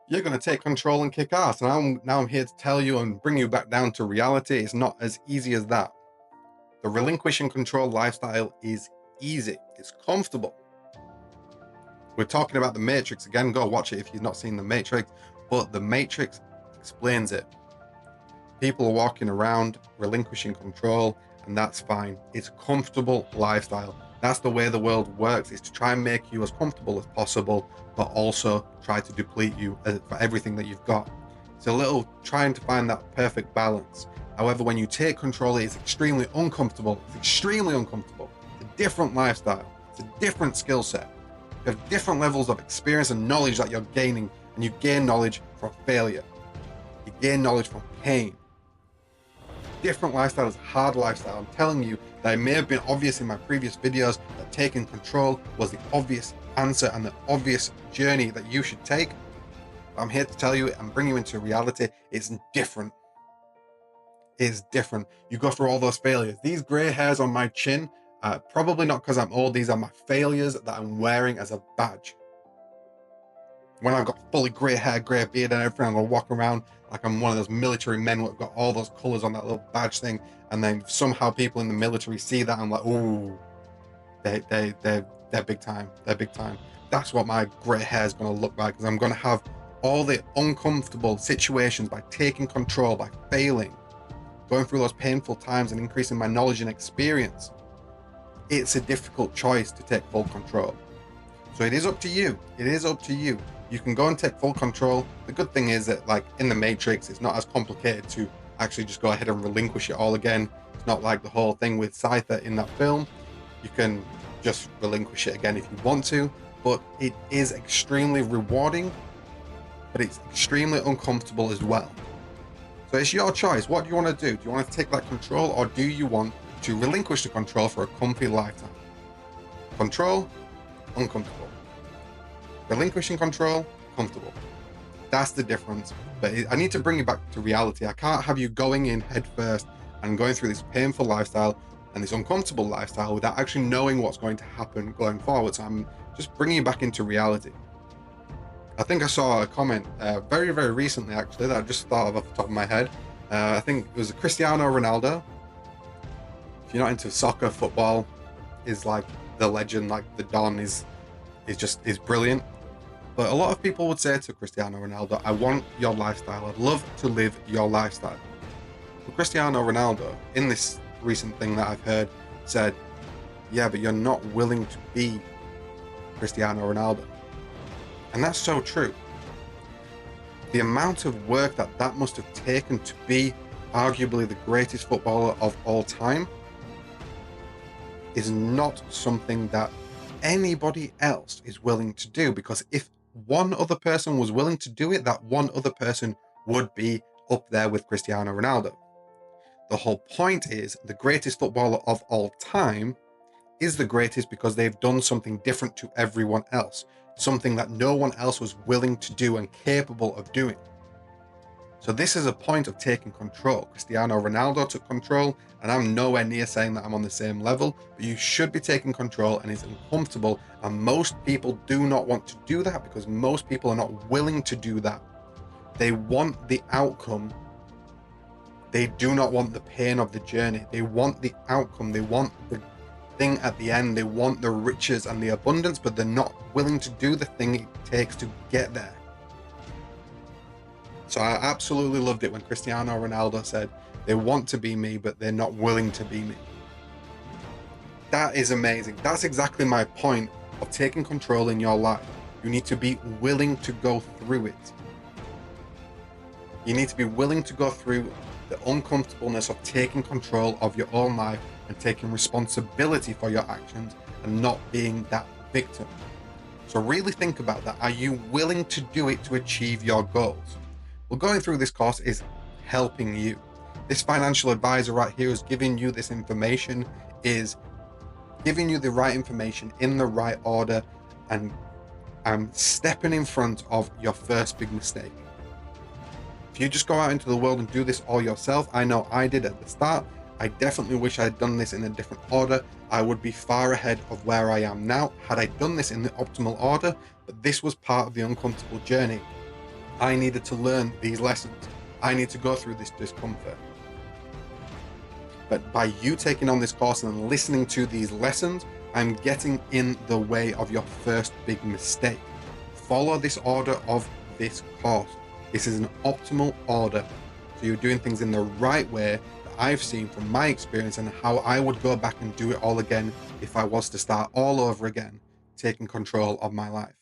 You're going to take control and kick ass. And now I'm here to tell you and bring you back down to reality. It's not as easy as that. The relinquishing control lifestyle is easy. It's comfortable. We're talking about the Matrix again. Go watch it if you've not seen the Matrix. But the Matrix explains it. People are walking around relinquishing control, and that's fine. It's a comfortable lifestyle. That's the way the world works, is to try and make you as comfortable as possible, but also try to deplete you for everything that you've got. It's a little trying to find that perfect balance. However, when you take control, it is extremely uncomfortable. It's extremely uncomfortable. It's a different lifestyle. It's a different skill set. You have different levels of experience and knowledge that you're gaining, and you gain knowledge from failure. You gain knowledge from pain. Different lifestyle is a hard lifestyle. I'm telling you that it may have been obvious in my previous videos that taking control was the obvious answer and the obvious journey that you should take. But I'm here to tell you and bring you into reality. It's different. It's different. You go through all those failures. These gray hairs on my chin, probably not because I'm old. These are my failures that I'm wearing as a badge. When I've got fully grey hair, grey beard and everything, I'm going to walk around like I'm one of those military men who've got all those colours on that little badge thing. And then somehow people in the military see that. I'm like, ooh, they're big time. They're big time. That's what my grey hair is going to look like, because I'm going to have all the uncomfortable situations by taking control, by failing, going through those painful times and increasing my knowledge and experience. It's a difficult choice to take full control. So it is up to you. It is up to you. You can go and take full control. The good thing is that, like in the Matrix, it's not as complicated to actually just go ahead and relinquish it all again. It's not like the whole thing with Scyther in that film. You can just relinquish it again if you want to, but it is extremely rewarding, but it's extremely uncomfortable as well. So it's your choice. What do you want to do? Do you want to take that control, or do you want to relinquish the control for a comfy lifetime? Control, uncomfortable. Relinquishing control, comfortable. That's the difference. But I need to bring you back to reality. I can't have you going in head first and going through this painful lifestyle and this uncomfortable lifestyle without actually knowing what's going to happen going forward. So I'm just bringing you back into reality. I think I saw a comment very, very recently, actually, that I just thought of off the top of my head. I think it was Cristiano Ronaldo. If you're not into soccer, football is like the legend, like the Don is brilliant. But a lot of people would say to Cristiano Ronaldo, I want your lifestyle. I'd love to live your lifestyle. But Cristiano Ronaldo, in this recent thing that I've heard, said, yeah, but you're not willing to be Cristiano Ronaldo. And that's so true. The amount of work that must have taken to be arguably the greatest footballer of all time is not something that anybody else is willing to do, because if one other person was willing to do it, that one other person would be up there with Cristiano Ronaldo. The whole point is the greatest footballer of all time is the greatest because they've done something different to everyone else, something that no one else was willing to do and capable of doing. So this is a point of taking control. Cristiano Ronaldo took control, and I'm nowhere near saying that I'm on the same level, but you should be taking control, and it's uncomfortable. And most people do not want to do that because most people are not willing to do that. They want the outcome. They do not want the pain of the journey. They want the outcome. They want the thing at the end. They want the riches and the abundance, but they're not willing to do the thing it takes to get there. So I absolutely loved it when Cristiano Ronaldo said, they want to be me, but they're not willing to be me. That is amazing. That's exactly my point of taking control in your life. You need to be willing to go through it. You need to be willing to go through the uncomfortableness of taking control of your own life and taking responsibility for your actions and not being that victim. So really think about that. Are you willing to do it to achieve your goals? Well, going through this course is helping you. This financial advisor right here is giving you this information, is giving you the right information in the right order, and I'm stepping in front of your first big mistake. If you just go out into the world and do this all yourself, I know I did at the start. I definitely wish I had done this in a different order. I would be far ahead of where I am now had I done this in the optimal order, but this was part of the uncomfortable journey. I needed to learn these lessons. I need to go through this discomfort. But by you taking on this course and listening to these lessons, I'm getting in the way of your first big mistake. Follow this order of this course. This is an optimal order. So you're doing things in the right way that I've seen from my experience, and how I would go back and do it all again if I was to start all over again, taking control of my life.